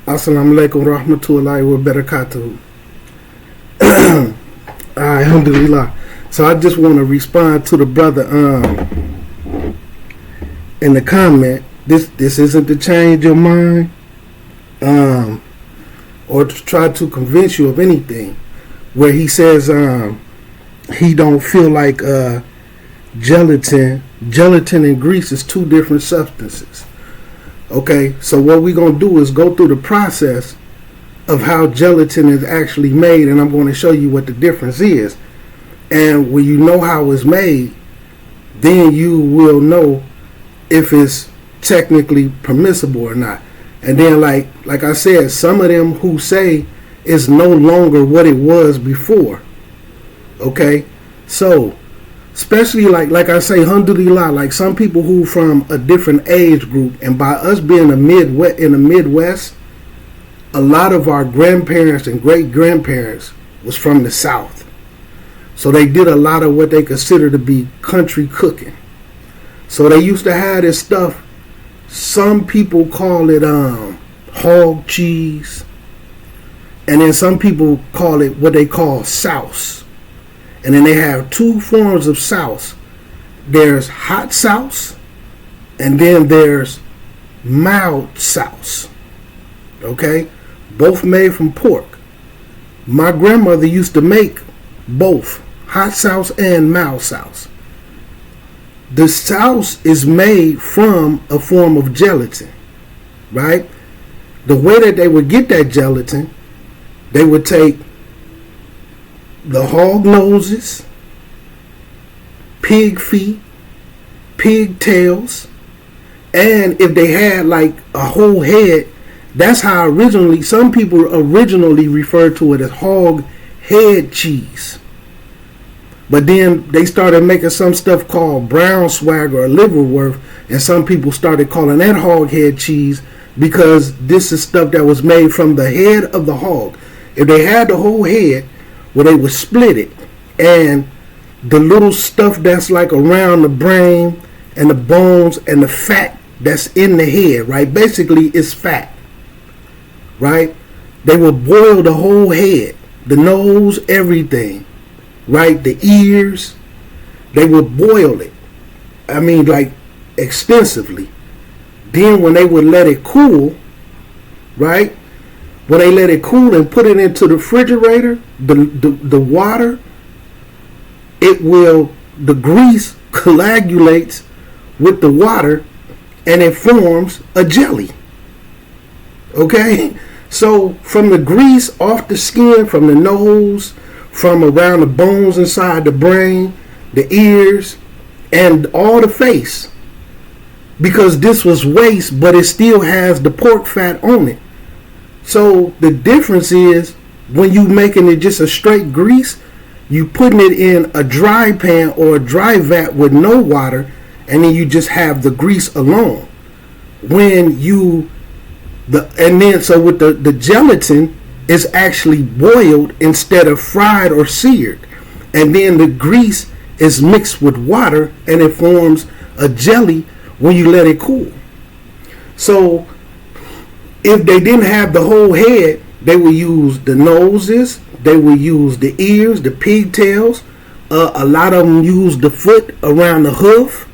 Assalamu alaikum rahmatullahi wa barakatuh. Alhamdulillah. So I just want to respond to the brother in the comment. This isn't to change your mind or to try to convince you of anything. Where he says he don't feel like gelatin and grease is two different substances. Okay, so what we're going to do is go through the process of how gelatin is actually made, and I'm going to show you what the difference is. And when you know how it's made, then you will know if it's technically permissible or not. And then like I said, some of them who say it's no longer what it was before. Okay, so especially like I say, alhamdulillah, like some people who from a different age group, and by us being in the Midwest, a lot of our grandparents and great grandparents was from the South, so they did a lot of what they consider to be country cooking. So they used to have this stuff. Some people call it hog cheese, and then some people call it what they call sauce. And then they have two forms of sauce. There's hot sauce, and then there's mild sauce. Okay? Both made from pork. My grandmother used to make both hot sauce and mild sauce. The sauce is made from a form of gelatin, right? The way that they would get that gelatin, they would take the hog noses, pig feet, pig tails, and if they had like a whole head, that's how some people originally referred to it as hog head cheese. But then they started making some stuff called brown swag or liverwurst, and some people started calling that hog head cheese because this is stuff that was made from the head of the hog. If they had the whole head, well, they would split it, and the little stuff that's like around the brain and the bones and the fat that's in the head, right? Basically, it's fat, right? They would boil the whole head, the nose, everything, right? The ears, they would boil it. I mean, like extensively. Then when they would let it cool, right? When they let it cool and put it into the refrigerator, the water, the grease coagulates with the water and it forms a jelly. Okay? So from the grease off the skin, from the nose, from around the bones inside the brain, the ears, and all the face, because this was waste, but it still has the pork fat on it. So the difference is when you making it just a straight grease, you putting it in a dry pan or a dry vat with no water, and then you just have the grease alone. So with the gelatin is actually boiled instead of fried or seared, and then the grease is mixed with water and it forms a jelly when you let it cool. So if they didn't have the whole head, they would use the noses, they would use the ears, the pigtails. A lot of them use the foot around the hoof,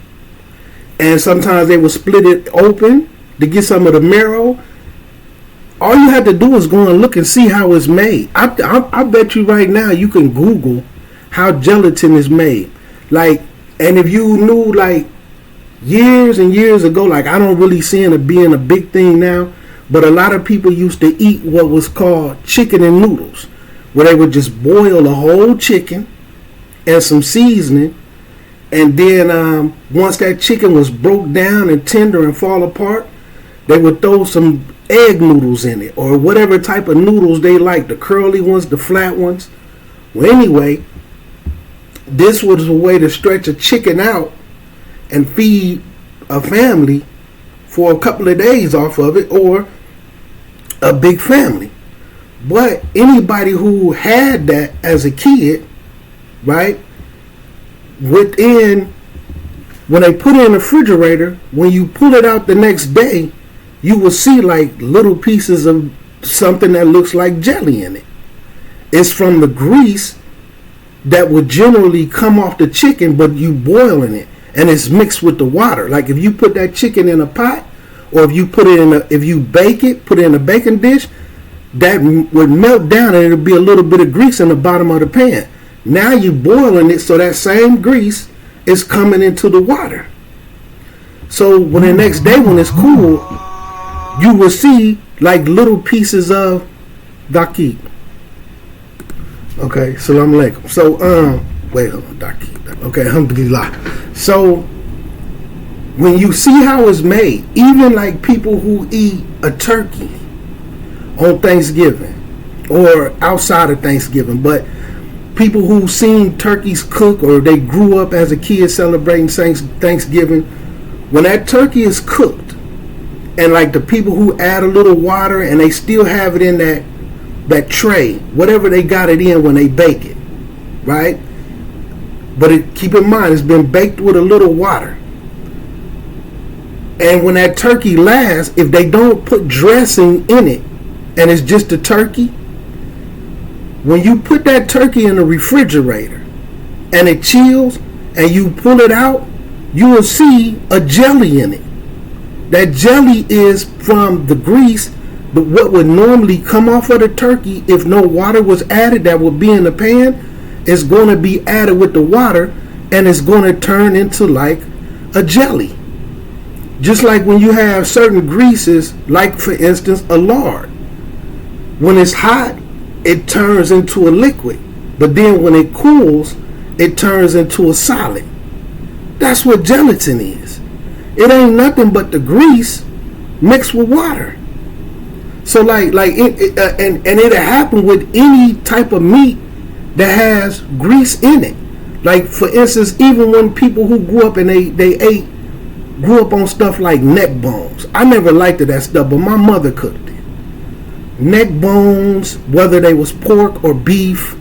and sometimes they would split it open to get some of the marrow. All you have to do is go and look and see how it's made. I bet you right now you can Google how gelatin is made. And if you knew years and years ago, I don't really see it being a big thing now, but a lot of people used to eat what was called chicken and noodles, where they would just boil a whole chicken and some seasoning, and then once that chicken was broke down and tender and fall apart, they would throw some egg noodles in it, or whatever type of noodles they like, the curly ones, the flat ones. Well, anyway, this was a way to stretch a chicken out and feed a family for a couple of days off of it, or a big family. But anybody who had that as a kid, right, when they put it in the refrigerator, when you pull it out the next day, you will see little pieces of something that looks like jelly in it. It's from the grease that would generally come off the chicken, but you boiling it, and it's mixed with the water. Like if you put that chicken in a pot, or if you put it in if you bake it, put it in a baking dish, that would melt down and it'll be a little bit of grease in the bottom of the pan. Now you're boiling it, so that same grease is coming into the water. So when the next day when it's cool, you will see like little pieces of daqui. Okay, salam alaikum. So wait, hold on, daqui. Okay, alhamdulillah. So when you see how it's made, even like people who eat a turkey on Thanksgiving or outside of Thanksgiving, but people who seen turkeys cook or they grew up as a kid celebrating Thanksgiving, when that turkey is cooked, and like the people who add a little water and they still have it in that tray, whatever they got it in when they bake it, right? But keep in mind, it's been baked with a little water. And when that turkey lasts, if they don't put dressing in it, and it's just a turkey, when you put that turkey in the refrigerator and it chills and you pull it out, you will see a jelly in it. That jelly is from the grease, but what would normally come off of the turkey if no water was added that would be in the pan is going to be added with the water, and it's going to turn into like a jelly. Just like when you have certain greases, like for instance a lard, when it's hot it turns into a liquid, but then when it cools it turns into a solid. That's what gelatin is. It ain't nothing but the grease mixed with water. So like it'll happen with any type of meat that has grease in it. Like for instance, even when people who grew up and they grew up on stuff like neck bones. I never liked that stuff, but my mother cooked it. Neck bones, whether they was pork or beef,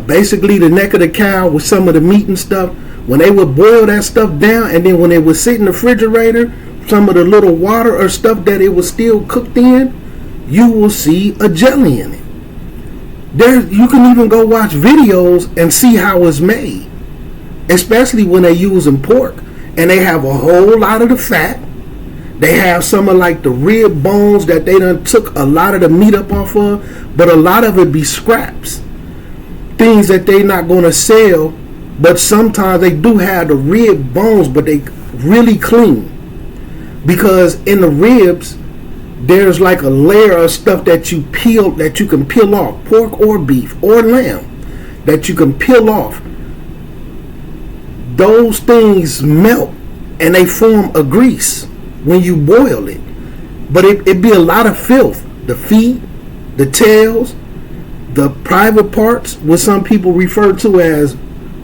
basically the neck of the cow with some of the meat and stuff. When they would boil that stuff down, and then when it would sit in the refrigerator, some of the little water or stuff that it was still cooked in, you will see a jelly in it. There, you can even go watch videos and see how it's made, especially when they're using pork and they have a whole lot of the fat. They have some of like the rib bones that they done took a lot of the meat up off of, but a lot of it be scraps, things that they not going to sell. But sometimes they do have the rib bones, but they really clean, because in the ribs there's like a layer of stuff that you can peel off, pork or beef or lamb, that you can peel off. Those things melt and they form a grease when you boil it, but it be a lot of filth. The feet, the tails, the private parts, what some people refer to as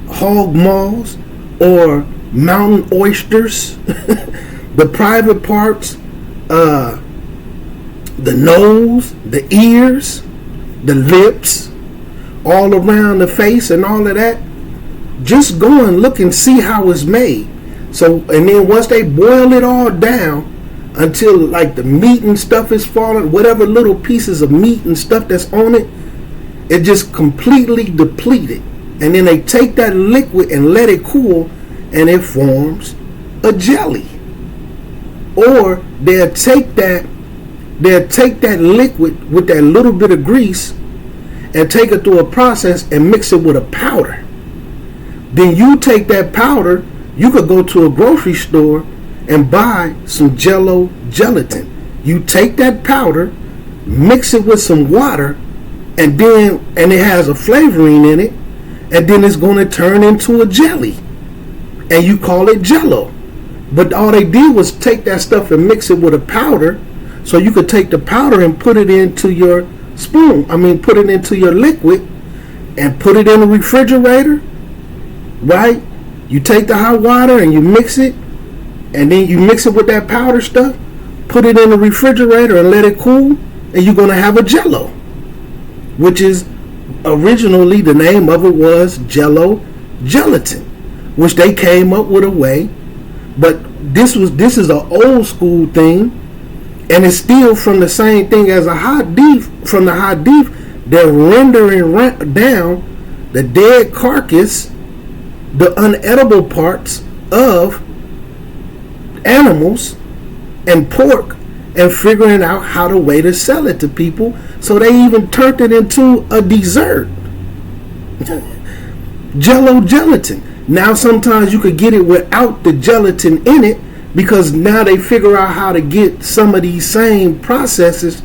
hog maws or mountain oysters, the private parts, the nose, the ears, the lips, all around the face and all of that. Just go and look and see how it's made. So, and then once they boil it all down until like the meat and stuff is falling, whatever little pieces of meat and stuff that's on it, it just completely depleted. And then they take that liquid and let it cool, and it forms a jelly. Or they'll take that liquid with that little bit of grease and take it through a process and mix it with a powder. Then you take that powder, you could go to a grocery store and buy some Jello gelatin. You take that powder, mix it with some water, and it has a flavoring in it, and then it's going to turn into a jelly, and you call it Jello. But all they did was take that stuff and mix it with a powder, so you could take the powder and put it into your put it into your liquid and put it in the refrigerator, right? You take the hot water and you mix it, and then you mix it with that powder stuff, put it in the refrigerator and let it cool, and you're going to have a Jello, which is originally the name of it was Jello gelatin, which they came up with a way. But this is an old school thing And it's still from the same thing as a hadith. From the hadith, they're rendering down the dead carcass, the unedible parts of animals and pork, and figuring out how to way to sell it to people. So they even turned it into a dessert. Gelatin. Now sometimes you could get it without the gelatin in it, because now they figure out how to get some of these same processes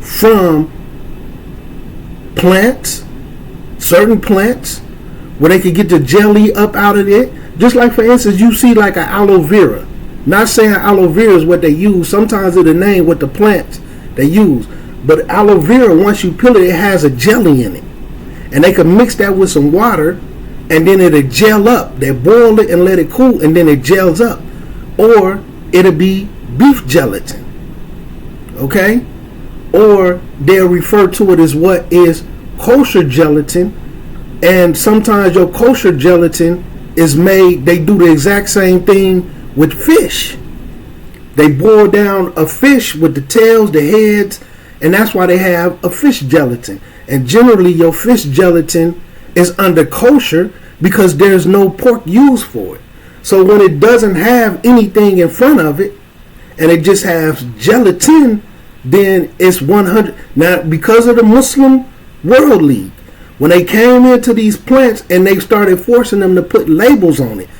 from plants, certain plants, where they could get the jelly up out of it. Just like, for instance, you see like an aloe vera. Not saying aloe vera is what they use. Sometimes it'll name what the plants they use. But aloe vera, once you peel it, it has a jelly in it. And they can mix that with some water, and then it'll gel up. They boil it and let it cool, and then it gels up. Or it'll be beef gelatin. Okay? Or they'll refer to it as what is kosher gelatin. And sometimes your kosher gelatin is made, they do the exact same thing with fish. They boil down a fish with the tails, the heads, and that's why they have a fish gelatin. And generally your fish gelatin is under kosher because there's no pork used for it. So when it doesn't have anything in front of it and it just has gelatin, then it's 100. Now, because of the Muslim World League, when they came into these plants and they started forcing them to put labels on it,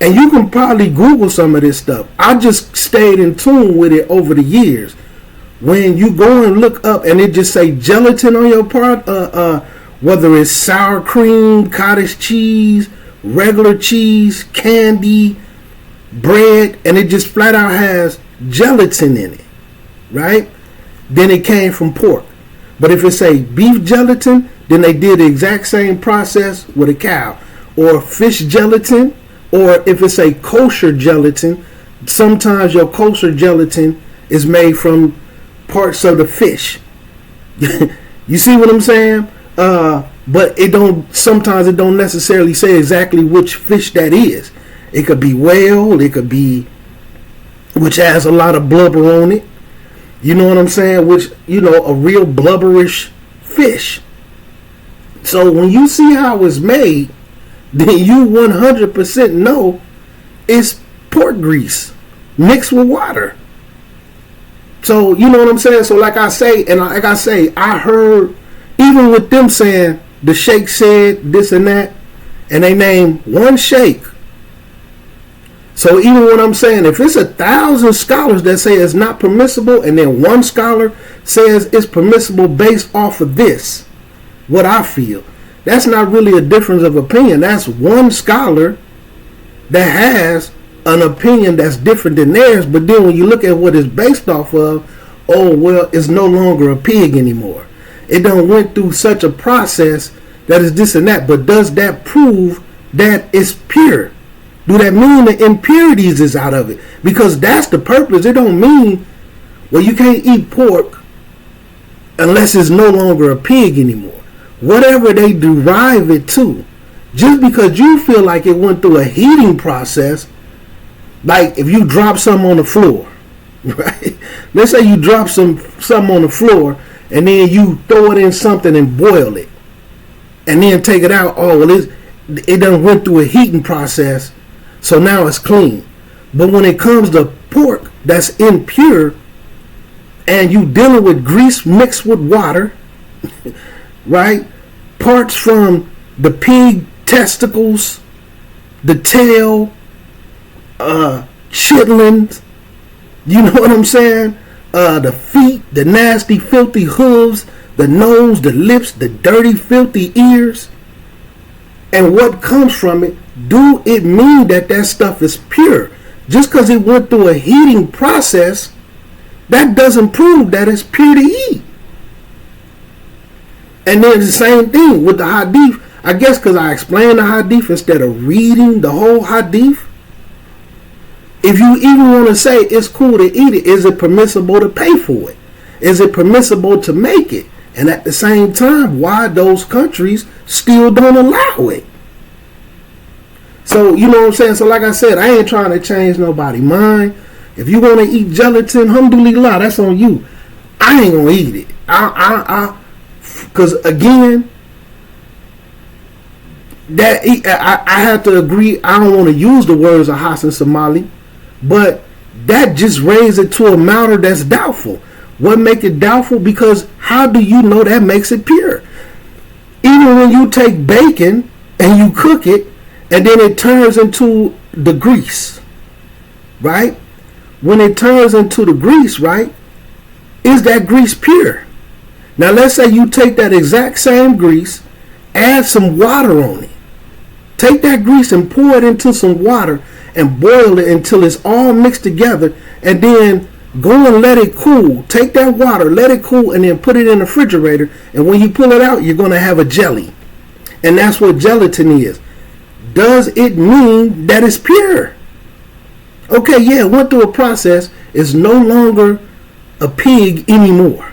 and you can probably Google some of this stuff. I just stayed in tune with it over the years. When you go and look up and it just say gelatin on your part, whether it's sour cream, cottage cheese, regular cheese, candy, bread, and it just flat out has gelatin in it, right? Then it came from pork. But if it say beef gelatin, then they did the exact same process with a cow. Or fish gelatin, or if it's a kosher gelatin, sometimes your kosher gelatin is made from parts of the fish. You see what I'm saying? But it don't. Sometimes it don't necessarily say exactly which fish that is. It could be whale. It could be, which has a lot of blubber on it. You know what I'm saying? Which, you know, a real blubberish fish. So when you see how it's made, then you 100% know it's pork grease mixed with water. So you know what I'm saying? So like I say, I heard, even with them saying the sheikh said this and that, and they name one sheikh. So even what I'm saying, if it's 1,000 scholars that say it's not permissible, and then one scholar says it's permissible based off of this, what I feel, that's not really a difference of opinion. That's one scholar that has an opinion that's different than theirs. But then when you look at what it's based off of, oh, well, it's no longer a pig anymore. It done went through such a process that is this and that. But does that prove that it's pure? Do that mean the impurities is out of it? Because that's the purpose. It don't mean, well, you can't eat pork unless it's no longer a pig anymore. Whatever they derive it to, just because you feel like it went through a heating process, like if you drop something on the floor, right? Let's say you drop something on the floor and then you throw it in something and boil it and then take it out. Oh, well, it done went through a heating process, so now it's clean. But when it comes to pork that's impure and you dealing with grease mixed with water, right? Parts from the pig testicles, the tail, chitlins, you know what I'm saying? The feet, the nasty, filthy hooves, the nose, the lips, the dirty, filthy ears, and what comes from it. Do it mean that that stuff is pure? Just because it went through a heating process, that doesn't prove that it's pure to eat. And then the same thing with the hadith. I guess because I explained the hadith instead of reading the whole hadith. If you even want to say it's cool to eat it, is it permissible to pay for it? Is it permissible to make it? And at the same time, why those countries still don't allow it? So, you know what I'm saying? So like I said, I ain't trying to change nobody's mind. If you want to eat gelatin, alhamdulillah, that's on you. I ain't gonna eat it. Because again, that I have to agree. I don't want to use the words of Hassan Somali, but that just raised it to a matter that's doubtful. What make it doubtful? Because how do you know that makes it pure? Even when you take bacon and you cook it, and then it turns into the grease, right? When it turns into the grease, right, is that grease pure? Now let's say you take that exact same grease, add some water on it. Take that grease and pour it into some water and boil it until it's all mixed together, and then go and let it cool. Take that water, let it cool, and then put it in the refrigerator, and when you pull it out, you're going to have a jelly. And that's what gelatin is. Does it mean that it's pure? Okay, yeah, it went through a process. It's no longer a pig anymore.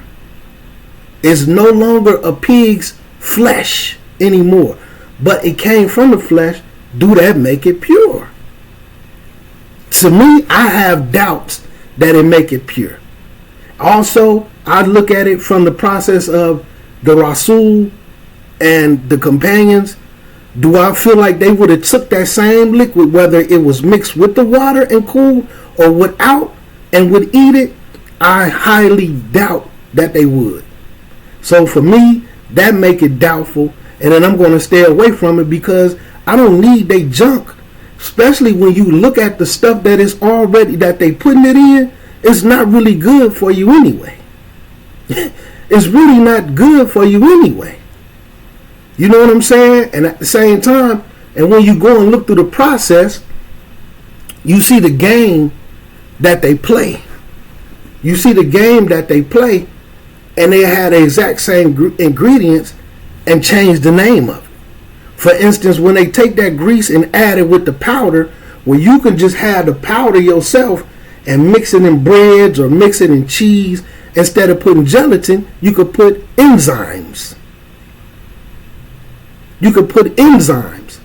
It's no longer a pig's flesh anymore. But it came from the flesh. Do that make it pure? To me, I have doubts that it make it pure. Also, I look at it from the process of the Rasul and the companions. Do I feel like they would have took that same liquid, whether it was mixed with the water and cooled or without, and would eat it? I highly doubt that they would. So for me, that make it doubtful, and then I'm going to stay away from it because I don't need they junk. Especially when you look at the stuff that is already, that they putting it in, it's not really good for you anyway. It's really not good for you anyway. You know what I'm saying? And at the same time, and when you go and look through the process, you see the game that they play. You see the game that they play, and they had the exact same ingredients and change the name of it. For instance, when they take that grease and add it with the powder, where you can just have the powder yourself and mix it in breads or mix it in cheese, instead of putting gelatin, you could put enzymes. You could put enzymes.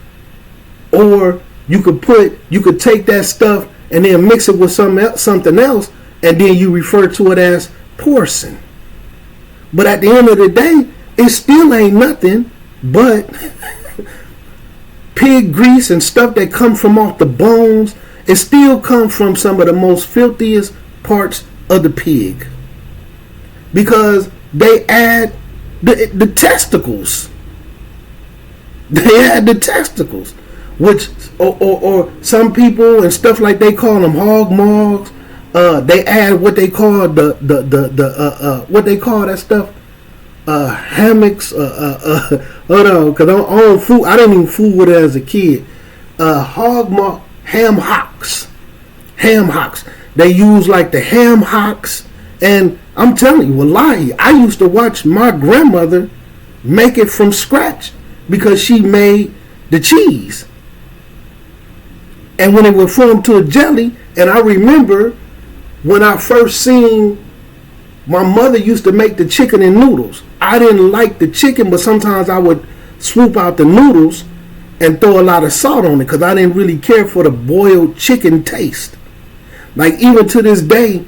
Or you could take that stuff and then mix it with something else, and then you refer to it as porcine. But at the end of the day, it still ain't nothing but pig grease and stuff that come from off the bones. It still comes from some of the most filthiest parts of the pig, because they add the testicles. They add the testicles, which or some people and stuff like, they call them hog maws. They add what they call what they call that stuff, hammocks. Hold on, because I don't fool. I didn't even fool with it as a kid. Hog maw, ham hocks. They use like the ham hocks, and I'm telling you, wallahi, I used to watch my grandmother make it from scratch because she made the cheese, and when it would form to a jelly. And I remember when I first seen my mother used to make the chicken and noodles. I didn't like the chicken, but sometimes I would swoop out the noodles and throw a lot of salt on it because I didn't really care for the boiled chicken taste. Like even to this day,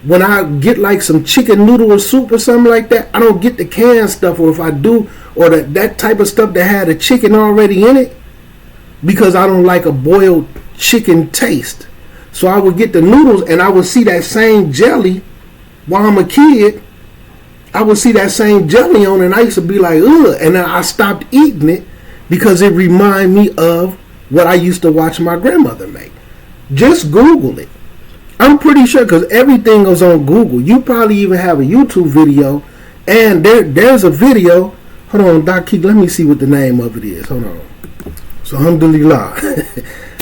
when I get like some chicken noodle or soup or something like that, I don't get the canned stuff, or if I do, or that type of stuff that had a chicken already in it, because I don't like a boiled chicken taste. So I would get the noodles and I would see that same jelly while I'm a kid. I would see that same jelly on it, and I used to be like, ugh. And then I stopped eating it because it reminded me of what I used to watch my grandmother make. Just Google it. I'm pretty sure, because everything goes on Google. You probably even have a YouTube video, and there's a video. Hold on, Doc Keith, let me see what the name of it is. Hold on. So, alhamdulillah,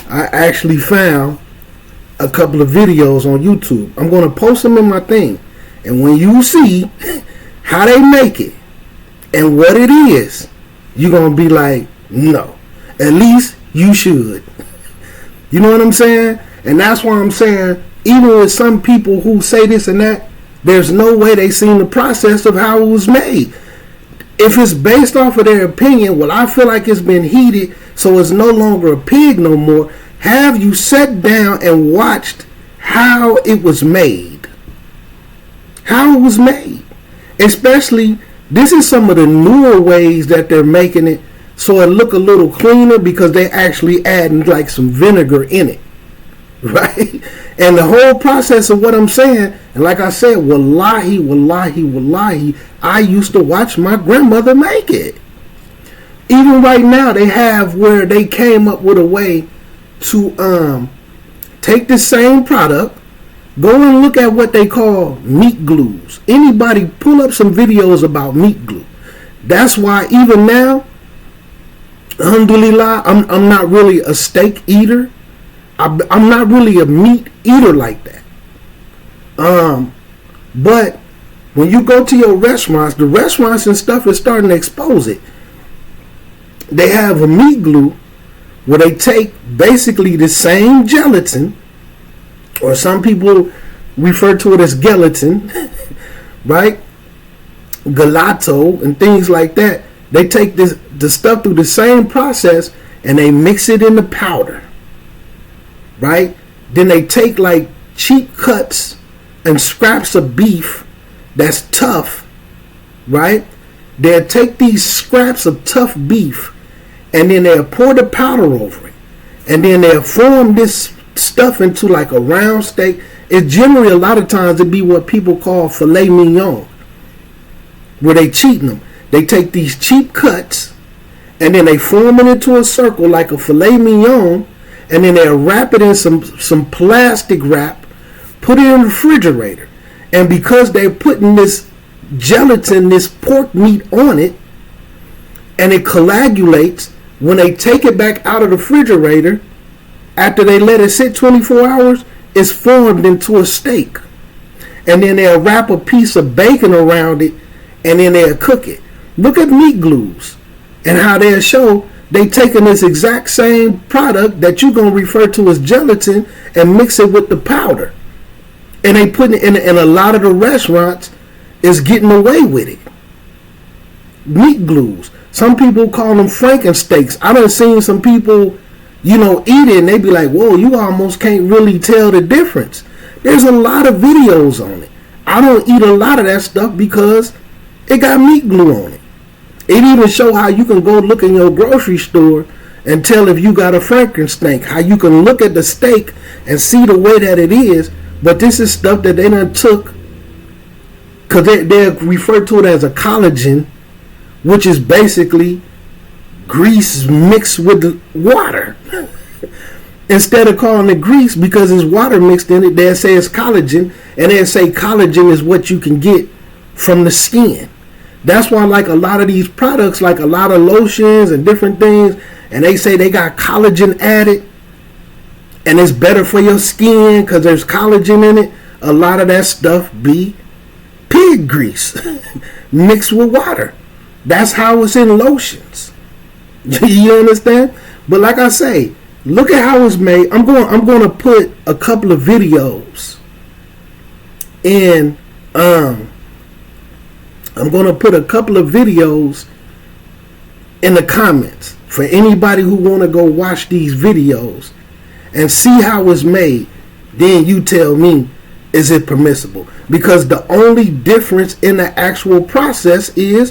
I actually found a couple of videos on YouTube. I'm going to post them in my thing. And when you see how they make it and what it is, you're going to be like, no. At least you should. You know what I'm saying? And that's why I'm saying, even with some people who say this and that, there's no way they seen the process of how it was made. If it's based off of their opinion, well, I feel like it's been heated, so it's no longer a pig no more. Have you sat down and watched how it was made. How it was made. Especially, this is some of the newer ways that they're making it so it look a little cleaner because they actually adding like some vinegar in it. Right? And the whole process of what I'm saying, and like I said, wallahi, wallahi, wallahi, I used to watch my grandmother make it. Even right now, they have where they came up with a way to take the same product, go and look at what they call meat glues. Anybody pull up some videos about meat glue. That's why even now, alhamdulillah, I'm not really a steak eater. I'm not really a meat eater like that. But when you go to your restaurants, the restaurants and stuff is starting to expose it. They have a meat glue where they take basically the same gelatin, or some people refer to it as gelatin, right? Gelato and things like that. They take the stuff through the same process and they mix it in the powder, right? Then they take like cheap cuts and scraps of beef that's tough, right? They'll take these scraps of tough beef and then they'll pour the powder over it. And then they'll form this stuff into like a round steak. It's generally a lot of times it be what people call filet mignon, where they cheating them. They take these cheap cuts and then they form it into a circle like a filet mignon, and then they'll wrap it in some plastic wrap, put it in the refrigerator. And because they're putting this gelatin, this pork meat on it, and it coagulates, when they take it back out of the refrigerator, after they let it sit 24 hours, it's formed into a steak. And then they'll wrap a piece of bacon around it, and then they'll cook it. Look at meat glues and how they'll show they taking this exact same product that you're going to refer to as gelatin and mix it with the powder. And they put it in, and a lot of the restaurants is getting away with it. Meat glues. Some people call them Frankensteaks. I done seen some people, eat it and they be like, whoa, you almost can't really tell the difference. There's a lot of videos on it. I don't eat a lot of that stuff because it got meat glue on it. It even show how you can go look in your grocery store and tell if you got a Frankensteak. How you can look at the steak and see the way that it is. But this is stuff that they done took, because they refer to it as a collagen, which is basically grease mixed with water. Instead of calling it grease because it's water mixed in it, they'll say it's collagen, and they'll say collagen is what you can get from the skin. That's why like a lot of these products, like a lot of lotions and different things, and they say they got collagen added and it's better for your skin because there's collagen in it. A lot of that stuff be pig grease mixed with water. That's how it's in lotions. You understand? But like I say, look at how it's made. I'm going to put a couple of videos in I'm going to put a couple of videos in the comments for anybody who want to go watch these videos and see how it's made. Then you tell me, is it permissible? Because the only difference in the actual process is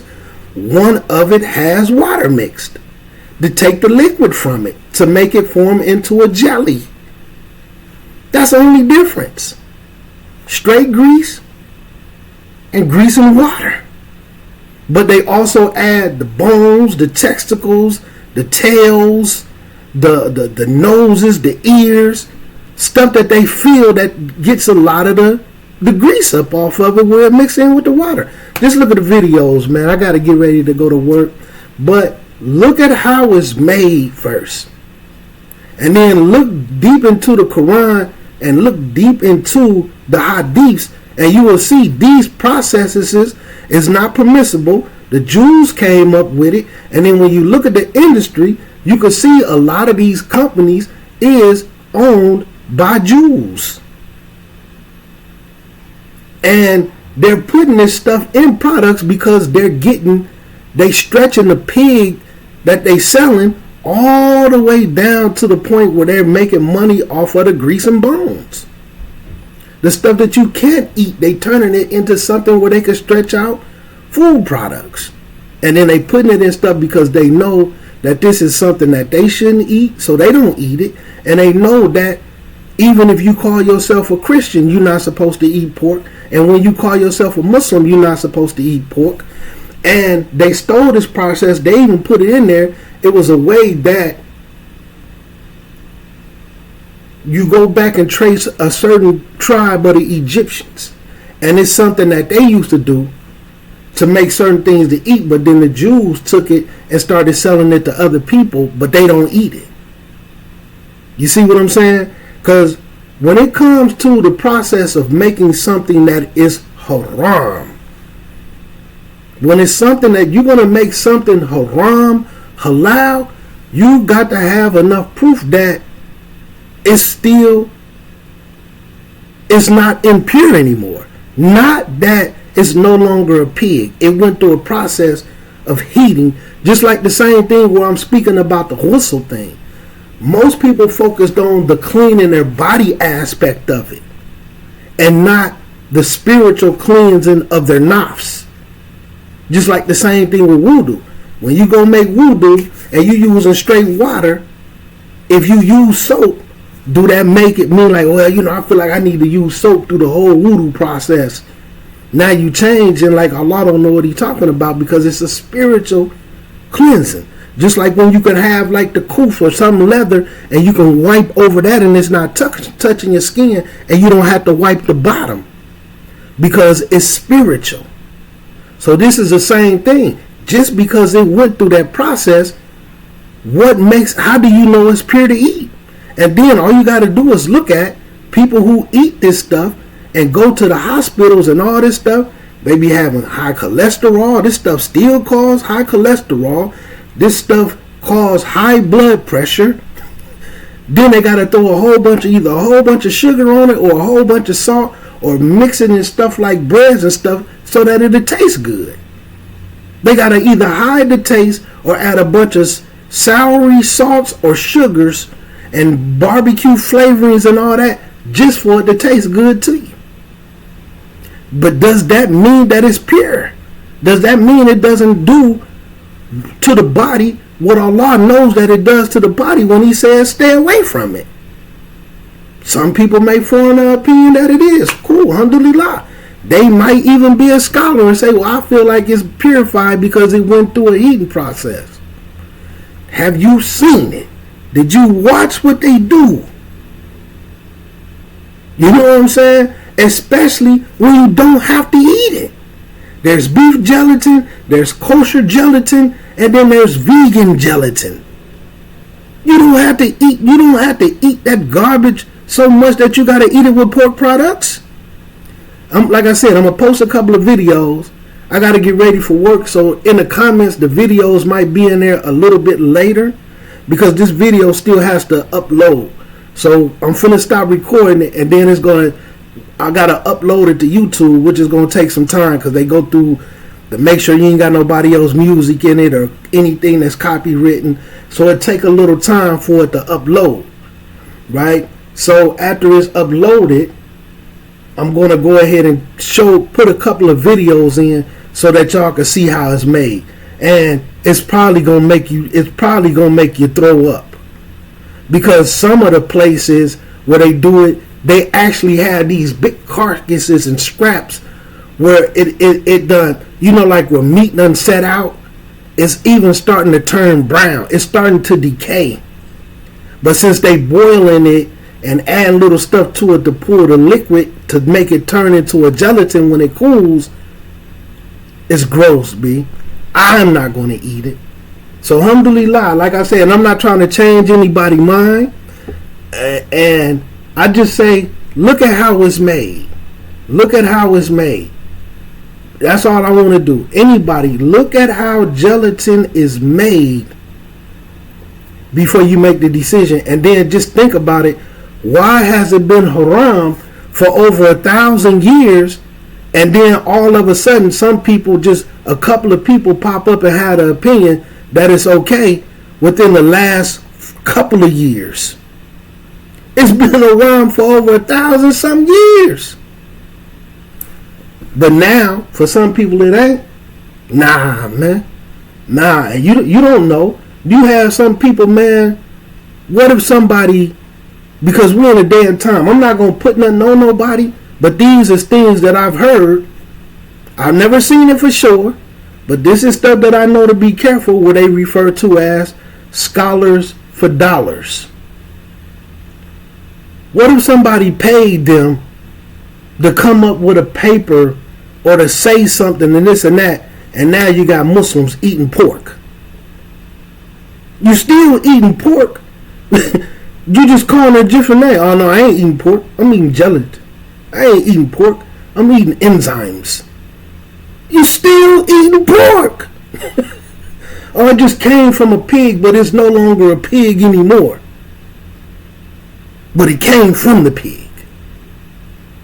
one of it has water mixed to take the liquid from it to make it form into a jelly. That's the only difference. Straight grease and grease and water. But they also add the bones, the testicles, the tails, the noses, the ears, stuff that they feel that gets a lot of the grease up off of it where it mixes in with the water. Just look at the videos, man. I got to get ready to go to work. But look at how it's made first. And then look deep into the Quran and look deep into the Hadiths, and you will see these processes is not permissible. The Jews came up with it. And then when you look at the industry, you can see a lot of these companies is owned by Jews. And they're putting this stuff in products because they stretching the pig that they selling all the way down to the point where they're making money off of the grease and bones. The stuff that you can't eat, they turning it into something where they can stretch out food products. And then they putting it in stuff because they know that this is something that they shouldn't eat, so they don't eat it. And they know that even if you call yourself a Christian, you're not supposed to eat pork. And when you call yourself a Muslim, you're not supposed to eat pork. And they stole this process. They even put it in there. It was a way that you go back and trace a certain tribe of the Egyptians. And it's something that they used to do to make certain things to eat. But then the Jews took it and started selling it to other people, but they don't eat it. You see what I'm saying? Because when it comes to the process of making something that is haram, when it's something that you're going to make something haram, halal, you got to have enough proof that it's not impure anymore. Not that it's no longer a pig. It went through a process of heating, just like the same thing where I'm speaking about the ghusl thing. Most people focused on the cleaning their body aspect of it and not the spiritual cleansing of their nafs. Just like the same thing with wudu. When you go make wudu and you using straight water, if you use soap, do that make it mean like, well, I feel like I need to use soap through the whole wudu process? Now you change and like Allah don't know what he's talking about, because it's a spiritual cleansing. Just like when you can have like the kuf or some leather and you can wipe over that and it's not touching your skin, and you don't have to wipe the bottom because it's spiritual. So this is the same thing. Just because it went through that process, how do you know it's pure to eat? And then all you got to do is look at people who eat this stuff and go to the hospitals and all this stuff. They be having high cholesterol. This stuff still causes high cholesterol. This stuff causes high blood pressure. Then they got to throw either a whole bunch of sugar on it or a whole bunch of salt, or mix it in stuff like breads and stuff so that it'll taste good. They got to either hide the taste or add a bunch of soury salts or sugars and barbecue flavorings and all that just for it to taste good to you. But does that mean that it's pure? Does that mean it doesn't do to the body what Allah knows that it does to the body when he says stay away from it? Some people may form an opinion that it is. Cool, alhamdulillah. They might even be a scholar and say, well, I feel like it's purified because it went through a heating process. Have you seen it? Did you watch what they do? You know what I'm saying? Especially when you don't have to eat it. There's beef gelatin, there's kosher gelatin, and then there's vegan gelatin. You don't have to eat that garbage so much that you got to eat it with pork products. Like I said, I'm going to post a couple of videos. I got to get ready for work, so in the comments, the videos might be in there a little bit later because this video still has to upload. So I'm finna stop recording it, and then I got to upload it to YouTube, which is going to take some time because they go through to make sure you ain't got nobody else music in it or anything that's copywritten. So it take a little time for it to upload, right? So after it's uploaded, I'm going to go ahead and put a couple of videos in so that y'all can see how it's made. And it's probably going to make you throw up, because some of the places where they do it, they actually have these big carcasses and scraps where it done, like where meat done set out, it's even starting to turn brown. It's starting to decay. But since they boiling it and add little stuff to it to pour the liquid to make it turn into a gelatin when it cools, it's gross, B. I'm not going to eat it. So alhamdulillah, like I said, I'm not trying to change anybody's mind. And I just say, look at how it's made. Look at how it's made. That's all I want to do. Anybody, look at how gelatin is made before you make the decision. And then just think about it. Why has it been haram for over 1,000 years? And then all of a sudden, a couple of people pop up and had an opinion that it's okay within the last couple of years. It's been around for over 1,000 some years. But now, for some people, it ain't. Nah, man. Nah, you don't know. You have some people, man. What if somebody, because we're in a day and time, I'm not going to put nothing on nobody, but these is things that I've heard. I've never seen it for sure, but this is stuff that I know to be careful, what they refer to as scholars for dollars. What if somebody paid them to come up with a paper or to say something and this and that, and now you got Muslims eating pork? You still eating pork? You just calling it a different name. Oh no, I ain't eating pork. I'm eating gelatin. I ain't eating pork. I'm eating enzymes. You still eating pork? Or it just came from a pig, but it's no longer a pig anymore. But it came from the pig.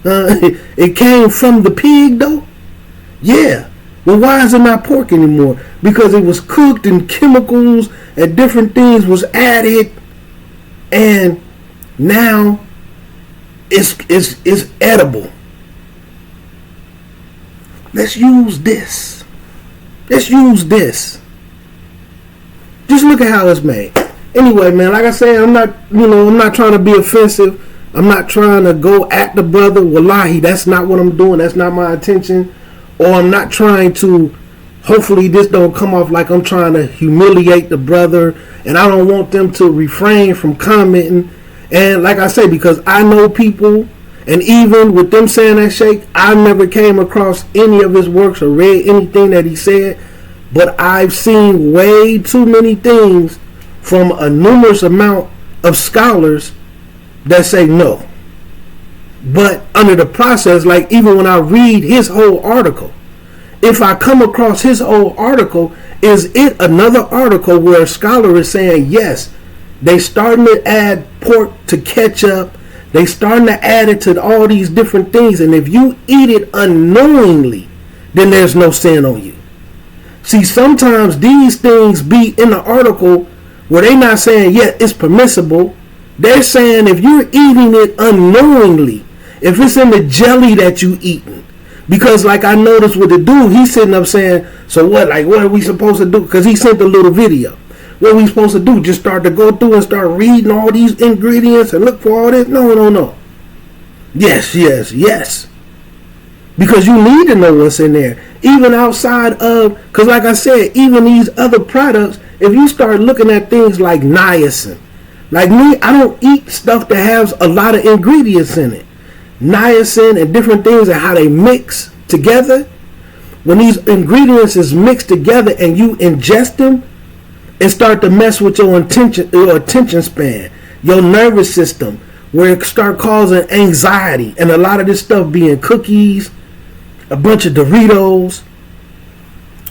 It came from the pig though? Yeah. Well, why is it not pork anymore? Because it was cooked and chemicals and different things was added, and now it's edible. Let's use this. Let's use this. Just look at how it's made. Anyway, man, like I said, I'm not trying to be offensive. I'm not trying to go at the brother. Wallahi, that's not what I'm doing. That's not my intention. Or I'm not trying to, hopefully this don't come off like I'm trying to humiliate the brother, and I don't want them to refrain from commenting. And like I say, because I know people, and even with them saying that Sheikh, I never came across any of his works or read anything that he said, but I've seen way too many things from a numerous amount of scholars that say no. But under the process, like even when I read his whole article, if I come across his whole article, is it another article where a scholar is saying, yes, they starting to add pork to ketchup, they starting to add it to all these different things, and if you eat it unknowingly, then there's no sin on you. See, sometimes these things be in the article where they not saying, yeah, it's permissible. They're saying if you're eating it unknowingly, if it's in the jelly that you eating, because like I noticed with the dude, he's sitting up saying, so what? Like, what are we supposed to do? Because he sent a little video. What are we supposed to do? Just start to go through and start reading all these ingredients and look for all this? No. Yes. Because you need to know what's in there. Even outside of, because like I said, even these other products, if you start looking at things like niacin, like me, I don't eat stuff that has a lot of ingredients in it. Niacin and different things and how they mix together. When these ingredients is mixed together and you ingest them, it start to mess with your attention span, your nervous system, where it start causing anxiety, and a lot of this stuff being cookies, a bunch of Doritos.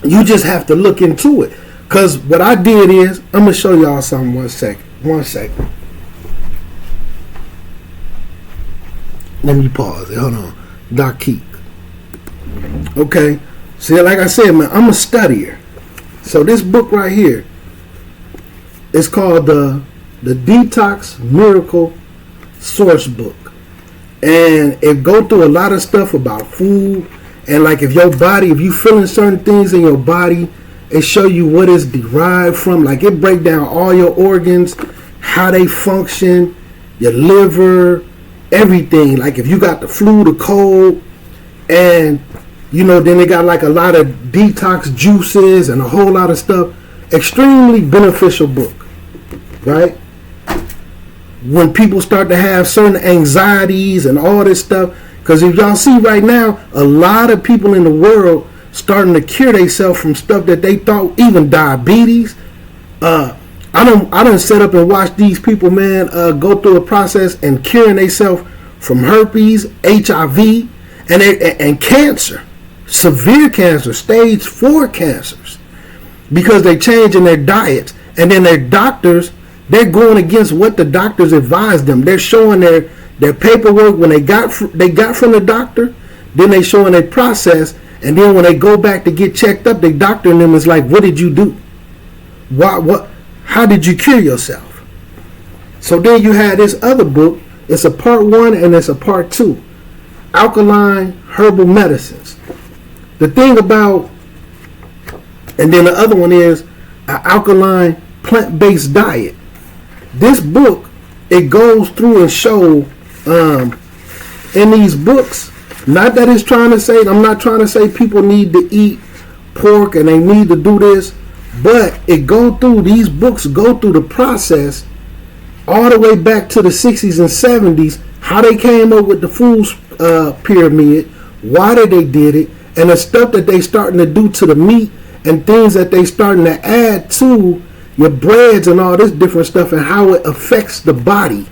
You just have to look into it. Because what I did is, I'm going to show y'all something. One second. Let me pause it. Hold on. Doc Keek. Okay. See, like I said, man, I'm a studier. So this book right here is called the Detox Miracle Source Book. And it go through a lot of stuff about food. And like if you feeling certain things in your body, it show you what it's derived from. Like it break down all your organs, how they function, your liver, everything. Like if you got the flu, the cold, and then they got like a lot of detox juices and a whole lot of stuff. Extremely beneficial book, right? When people start to have certain anxieties and all this stuff, because if y'all see right now, a lot of people in the world starting to cure themselves from stuff that they thought, even diabetes. I done set up and watch these people, man, go through a process and curing themselves from herpes, HIV, and cancer, severe cancer, stage 4 cancers, because they changing their diets, and then their doctors, they're going against what the doctors advised them. They're showing their paperwork when they got from the doctor, then they showing their process. And then when they go back to get checked up, the doctor and them is like, what did you do? How did you cure yourself? So then you had this other book It's a part 1 and it's a part 2. Alkaline herbal medicines. The thing about, and then the other one is an alkaline plant-based diet. This book, it goes through and show in these books, not that it's trying to say, I'm not trying to say people need to eat pork and they need to do this, but it go through, these books go through the process all the way back to the 60s and 70s, how they came up with the food pyramid, why they did it, and the stuff that they starting to do to the meat and things that they starting to add to your breads and all this different stuff, and how it affects the body,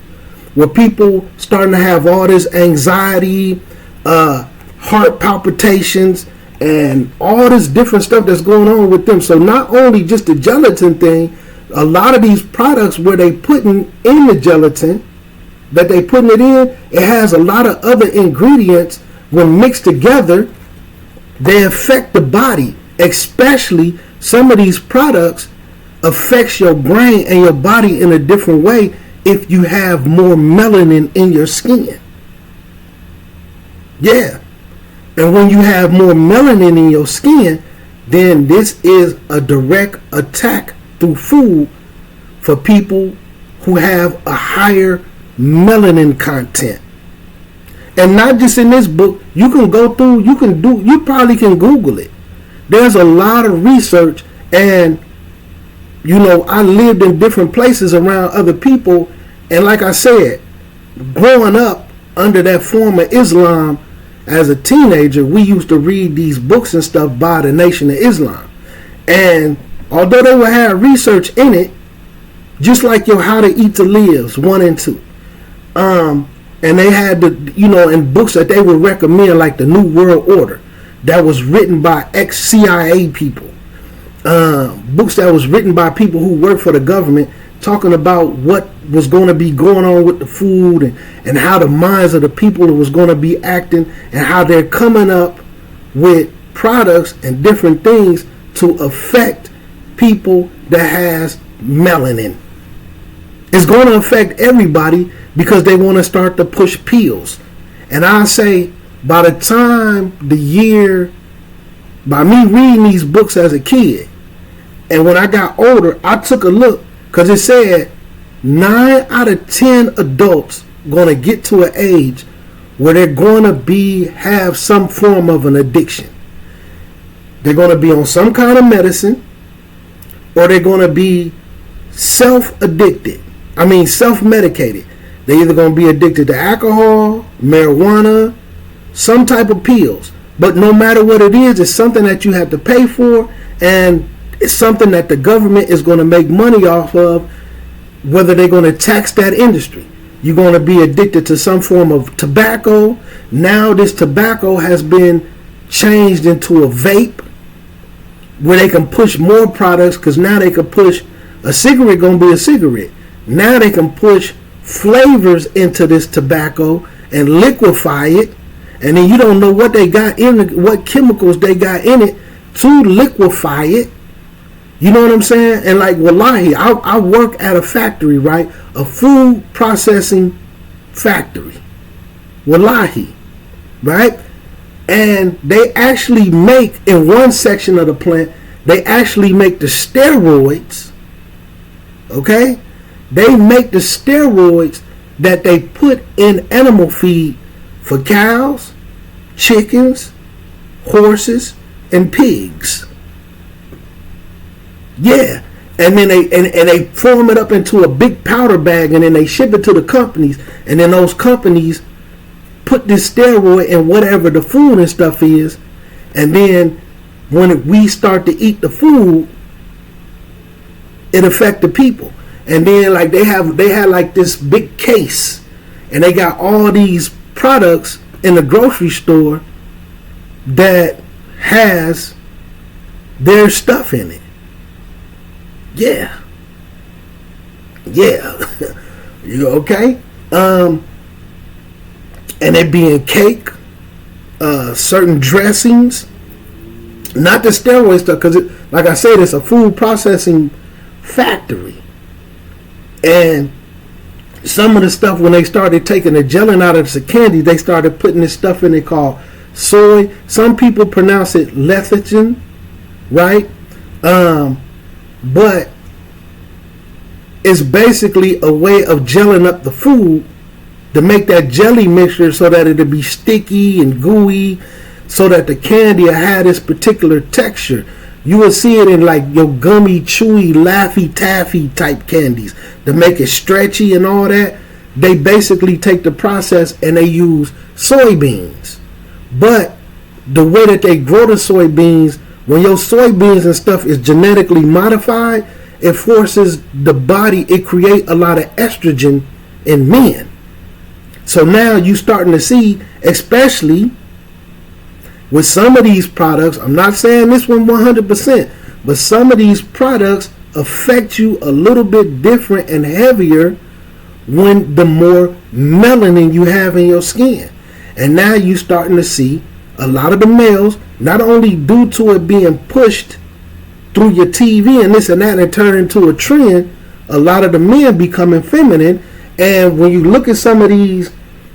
where people starting to have all this anxiety, heart palpitations, and all this different stuff that's going on with them. So not only just the gelatin thing, a lot of these products where they putting in the gelatin, that they putting it in, it has a lot of other ingredients. When mixed together, they affect the body. Especially some of these products affects your brain and your body in a different way if you have more melanin in your skin. Yeah. And when you have more melanin in your skin, then this is a direct attack through food for people who have a higher melanin content. And not just in this book, you can go through, you probably can Google it. There's a lot of research, and I lived in different places around other people, and like I said, growing up under that form of Islam as a teenager, we used to read these books and stuff by the Nation of Islam. And although they would have research in it, just like your How to Eat to Lives 1 and 2, and they had in books that they would recommend, like the New World Order, that was written by ex-CIA people, books that was written by people who work for the government, talking about what was going to be going on with the food, and how the minds of the people was going to be acting, and how they're coming up with products and different things to affect people that has melanin. It's going to affect everybody because they want to start to push pills. And I say, by the time by me reading these books as a kid, and when I got older, I took a look, because it said 9 out of 10 adults going to get to an age where they're going to have some form of an addiction. They're going to be on some kind of medicine, or they're going to be self-medicated. They're either going to be addicted to alcohol, marijuana, some type of pills. But no matter what it is, it's something that you have to pay for, and it's something that the government is going to make money off of, whether they're going to tax that industry. You're going to be addicted to some form of tobacco. Now this tobacco has been changed into a vape, where they can push more products, because now they can push a cigarette, going to be a cigarette. Now they can push flavors into this tobacco and liquefy it, and then you don't know what they got in it, what chemicals they got in it to liquefy it. You know what I'm saying? And like, wallahi, I work at a factory, right? A food processing factory. Wallahi, right? And they actually make, in one section of the plant, they actually make the steroids. Okay? They make the steroids that they put in animal feed for cows, chickens, horses, and pigs. Yeah. And then they form it up into a big powder bag, and then they ship it to the companies, and then those companies put this steroid in whatever the food and stuff is, and then when we start to eat the food, it affect the people. And then like they had like this big case, and they got all these products in the grocery store that has their stuff in it. Yeah. You okay? And it being cake, certain dressings, not the steroid stuff, because like I said, it's a food processing factory. And some of the stuff, when they started taking the gelling out of the candy, they started putting this stuff in it called soy. Some people pronounce it lecithin, right? But it's basically a way of gelling up the food to make that jelly mixture so that it'll be sticky and gooey, so that the candy will have this particular texture. You will see it in like your gummy, chewy, Laffy Taffy type candies to make it stretchy and all that. They basically take the process and they use soybeans. But the way that they grow the soybeans, when your soybeans and stuff is genetically modified, it forces the body, it creates a lot of estrogen in men. So now you starting to see, especially with some of these products, I'm not saying this one 100%, but some of these products affect you a little bit different and heavier when the more melanin you have in your skin. And now you starting to see a lot of the males, not only due to it being pushed through your TV and this and that and turn into a trend, a lot of the men becoming feminine. And when you look at some of these,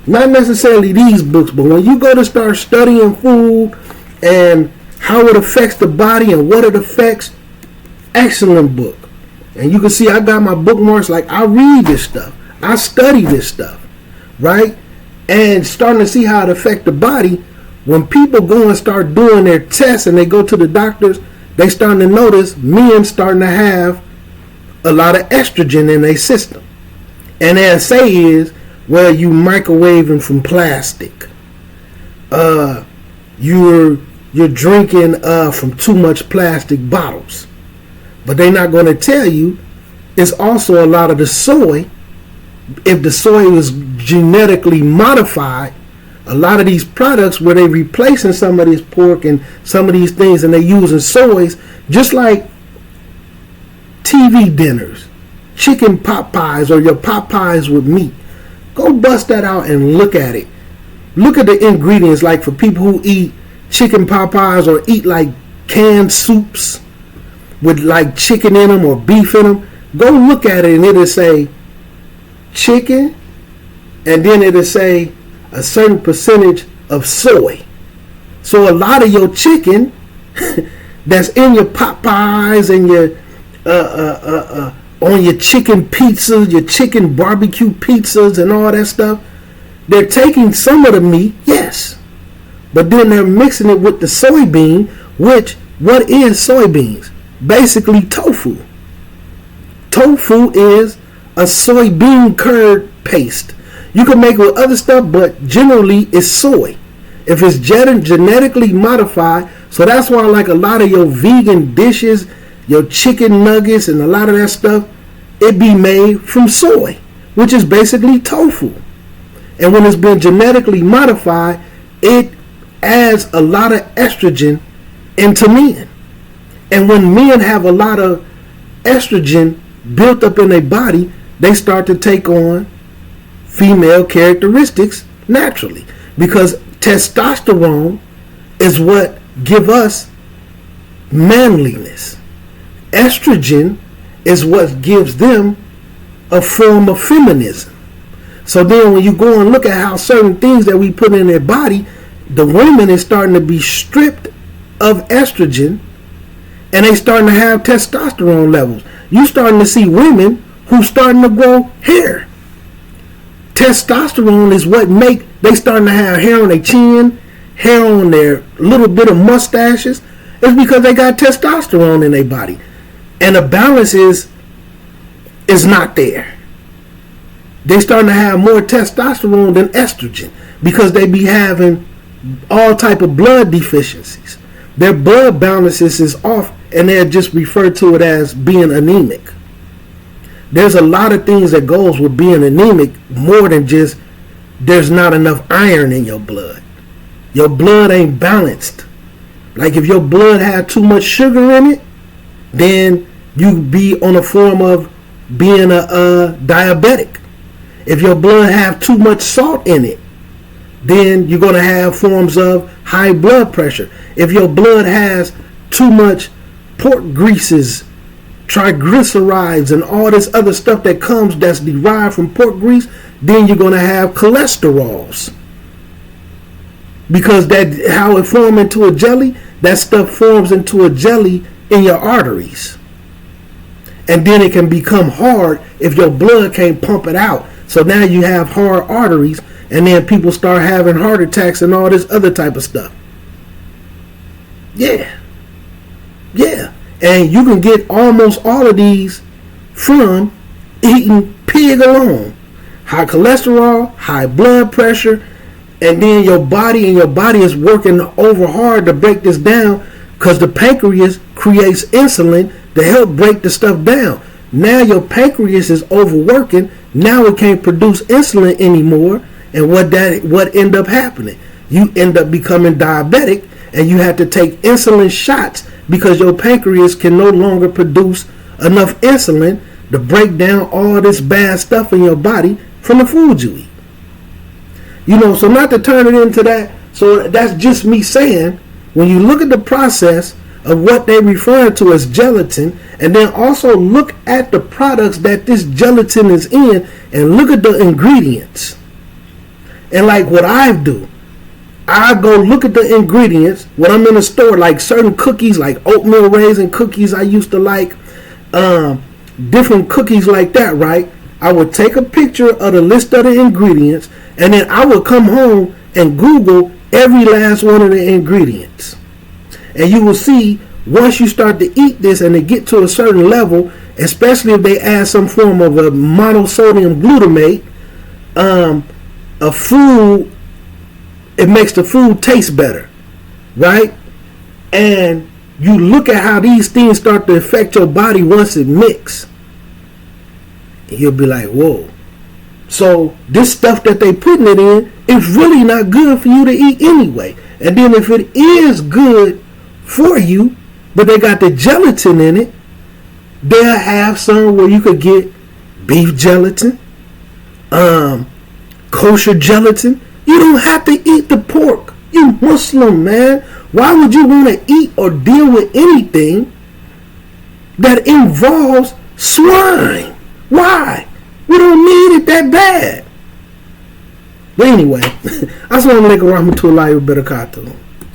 not necessarily these books, but when you go to start studying food and how it affects the body and what it affects, excellent book. And you can see I got my bookmarks, like I read this stuff. I study this stuff, right? And starting to see how it affects the body. When people go and start doing their tests and they go to the doctors, they starting to notice men starting to have a lot of estrogen in their system. And they'll say is, well, you microwaving from plastic. You're drinking from too much plastic bottles. But they're not going to tell you it's also a lot of the soy. If the soy was genetically modified, a lot of these products where they replacing some of this pork and some of these things and they using soys, just like TV dinners, chicken pot pies or your pot pies with meat. Go bust that out and look at it. Look at the ingredients, like for people who eat chicken pot pies or eat like canned soups with like chicken in them or beef in them. Go look at it and it'll say chicken and then it'll say a certain percentage of soy. So a lot of your chicken that's in your pot pies and your on your chicken pizzas, your chicken barbecue pizzas and all that stuff, they're taking some of the meat, yes, but then they're mixing it with the soybean, which, what is soybeans? Basically tofu. Tofu is a soybean curd paste. You can make it with other stuff, but generally it's soy. If it's genetically modified, so that's why like a lot of your vegan dishes, your chicken nuggets and a lot of that stuff, it be made from soy, which is basically tofu. And when it's been genetically modified, it adds a lot of estrogen into men. And when men have a lot of estrogen built up in their body, they start to take on female characteristics naturally, because testosterone is what give us manliness. Estrogen is what gives them a form of feminism. So then when you go and look at how certain things that we put in their body, the women is starting to be stripped of estrogen and they starting to have testosterone levels. You starting to see women who starting to grow hair. Testosterone is what make they starting to have hair on their chin, hair on their little bit of mustaches. It's because they got testosterone in their body. And the balance is not there. They starting to have more testosterone than estrogen because they be having all type of blood deficiencies. Their blood balances is off and they're just referred to it as being anemic. There's a lot of things that goes with being anemic, more than just there's not enough iron in your blood. Your blood ain't balanced. Like if your blood had too much sugar in it, then you be on a form of being a diabetic. If your blood have too much salt in it, then you're going to have forms of high blood pressure. If your blood has too much pork greases triglycerides and all this other stuff that comes that's derived from pork grease, then you're going to have cholesterols. Because that how it forms into a jelly, that stuff forms into a jelly in your arteries. And then it can become hard if your blood can't pump it out. So now you have hard arteries, and then people start having heart attacks and all this other type of stuff. Yeah. And you can get almost all of these from eating pig alone. High cholesterol, high blood pressure, and then your body is working over hard to break this down, because the pancreas creates insulin to help break the stuff down. Now your pancreas is overworking. Now it can't produce insulin anymore. And what end up happening? You end up becoming diabetic, and you have to take insulin shots because your pancreas can no longer produce enough insulin to break down all this bad stuff in your body from the food you eat. So not to turn it into that. So that's just me saying, when you look at the process of what they refer to as gelatin, and then also look at the products that this gelatin is in, and look at the ingredients. And like what I do, I go look at the ingredients when I'm in a store, like certain cookies, like oatmeal raisin cookies I used to like, different cookies like that, right? I would take a picture of the list of the ingredients, and then I would come home and Google every last one of the ingredients. And you will see, once you start to eat this and they get to a certain level, especially if they add some form of a monosodium glutamate, a food, it makes the food taste better, right? And you look at how these things start to affect your body once it mix, and you'll be like, whoa. So this stuff that they putting it in is really not good for you to eat anyway. And then if it is good for you, but they got the gelatin in it, they'll have some where you could get beef gelatin, kosher gelatin. You don't have to eat the pork. You Muslim, man. Why would you want to eat or deal with anything that involves swine? Why? We don't need it that bad. But anyway, I just want to make a rahmatullahi wa barakatuh.